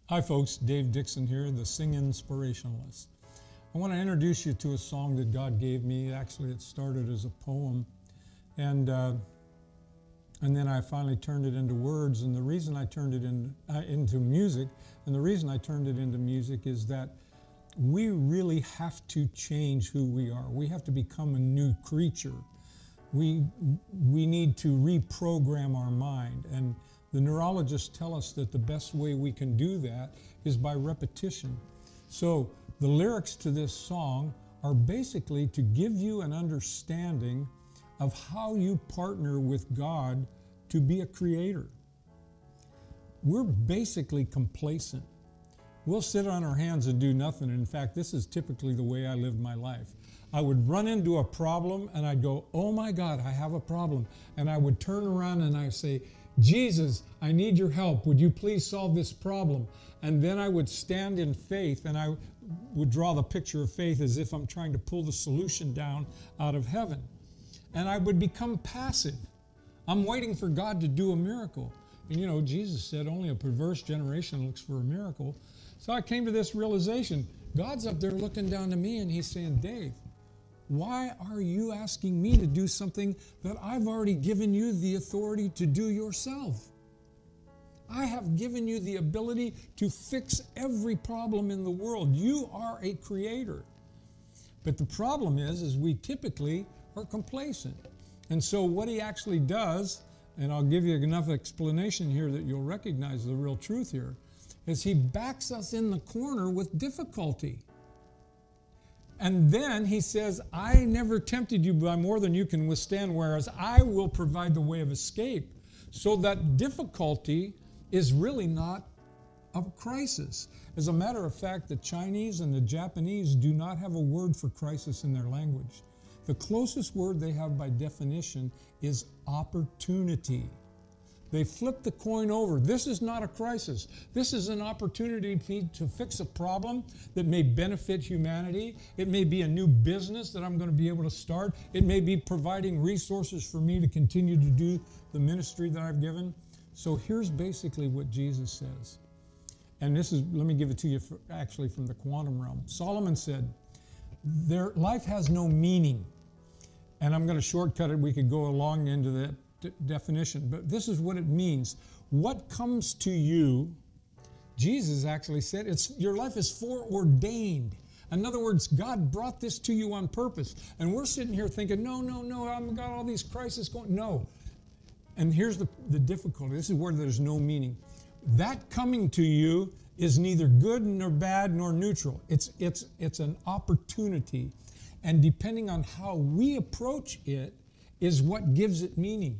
Hi folks, Dave Dixon here, the Sing Inspirationalist. I want to introduce you to a song that God gave me. Actually, it started as a poem, and then I finally turned it into words. And the reason I turned it into music, and the reason I turned it into music is that we really have to change who we are. We have to become a new creature. We need to reprogram our mind, and the neurologists tell us that the best way we can do that is by repetition. So the lyrics to this song are basically to give you an understanding of how you partner with God to be a creator. We're basically complacent. We'll sit on our hands and do nothing. In fact, this is typically the way I lived my life. I would run into a problem and I'd go, oh my God, I have a problem. And I would turn around and I'd say, Jesus, I need your help. Would you please solve this problem? And then I would stand in faith, and I would draw the picture of faith as if I'm trying to pull the solution down out of heaven. And I would become passive. I'm waiting for God to do a miracle. And you know, Jesus said only a perverse generation looks for a miracle. So I came to this realization. God's up there looking down to me and he's saying, Dave, why are you asking me to do something that I've already given you the authority to do yourself? I have given you the ability to fix every problem in the world. You are a creator. But the problem is we typically are complacent. And so what he actually does, and I'll give you enough explanation here that you'll recognize the real truth here, is he backs us in the corner with difficulty. And then he says, I never tempted you by more than you can withstand, whereas I will provide the way of escape. So that difficulty is really not a crisis. As a matter of fact, the Chinese and the Japanese do not have a word for crisis in their language. The closest word they have by definition is opportunity. They flip the coin over. This is not a crisis. This is an opportunity to fix a problem that may benefit humanity. It may be a new business that I'm going to be able to start. It may be providing resources for me to continue to do the ministry that I've given. So here's basically what Jesus says. And this is, let me give it to you actually from the quantum realm. Solomon said, their life has no meaning. And I'm going to shortcut it. We could go along into that definition, but this is what it means. What comes to you, Jesus actually said, your life is foreordained. In other words, God brought this to you on purpose. And we're sitting here thinking, no, I've got all these crises going. No. And here's the difficulty. This is where there's no meaning. That coming to you is neither good nor bad nor neutral. It's an opportunity. And depending on how we approach it, is what gives it meaning.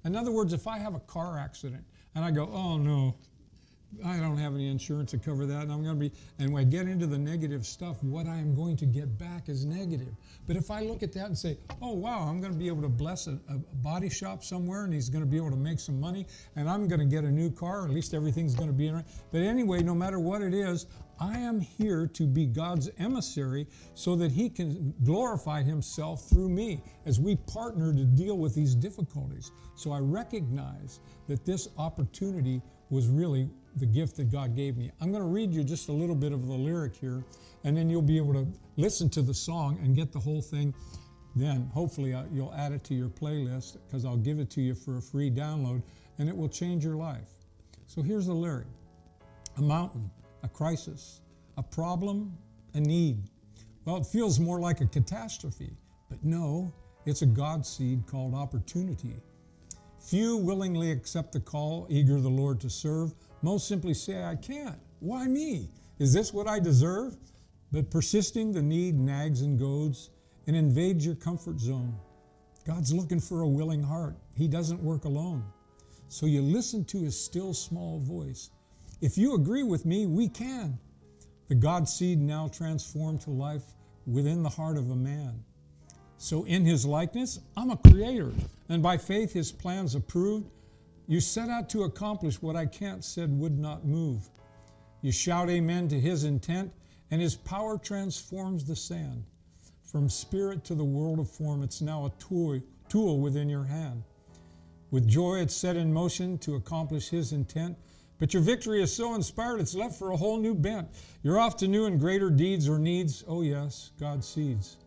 In other words, if I have a car accident and I go, oh no, I don't have any insurance to cover that, and when I get into the negative stuff, what I am going to get back is negative. But if I look at that and say, oh wow, I'm going to be able to bless a body shop somewhere and he's going to be able to make some money and I'm going to get a new car, at least everything's going to be in it. But anyway, no matter what it is, I am here to be God's emissary so that he can glorify himself through me as we partner to deal with these difficulties. So I recognize that this opportunity was really the gift that God gave me. I'm going to read you just a little bit of the lyric here, and then you'll be able to listen to the song and get the whole thing. Then hopefully you'll add it to your playlist because I'll give it to you for a free download, and it will change your life. So here's the lyric. A mountain, a crisis, a problem, a need. Well, it feels more like a catastrophe, but no, it's a God seed called opportunity. Few willingly accept the call, eager the Lord to serve. Most simply say, I can't. Why me? Is this what I deserve? But persisting, the need nags and goads and invades your comfort zone. God's looking for a willing heart. He doesn't work alone. So you listen to his still small voice. If you agree with me, we can. The God seed now transformed to life within the heart of a man. So in his likeness, I'm a creator, and by faith his plans approved. You set out to accomplish what I can't said would not move. You shout amen to his intent, and his power transforms the sand. From spirit to the world of form, it's now a tool within your hand. With joy it's set in motion to accomplish his intent, But your victory is so inspired, it's left for a whole new bent. You're off to new and greater deeds or needs. Oh yes, God's seeds.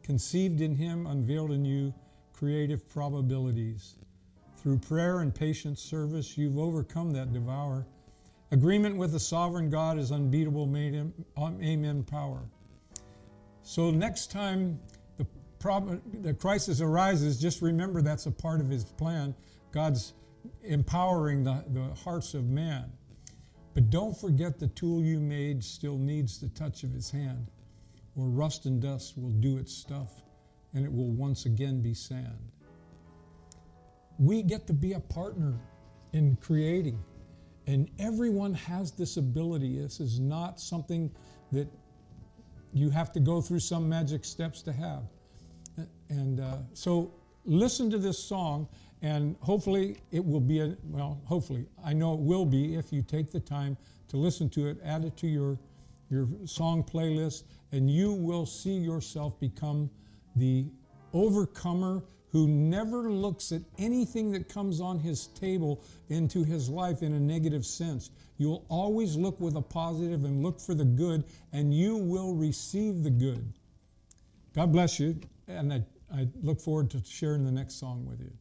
Conceived in Him, unveiled in you, creative probabilities. Through prayer and patient service, you've overcome that devourer. Agreement with the sovereign God is unbeatable, amen power. So next time the crisis arises, just remember that's a part of His plan. God's empowering the hearts of man. But don't forget the tool you made still needs the touch of His hand, or rust and dust will do its stuff, and it will once again be sand. We get to be a partner in creating, and everyone has this ability. This is not something that you have to go through some magic steps to have. And so listen to this song, and hopefully it will be, hopefully, I know it will be if you take the time to listen to it, add it to your song playlist, and you will see yourself become the overcomer who never looks at anything that comes on his table into his life in a negative sense. You'll always look with a positive and look for the good, and you will receive the good. God bless you, and I look forward to sharing the next song with you.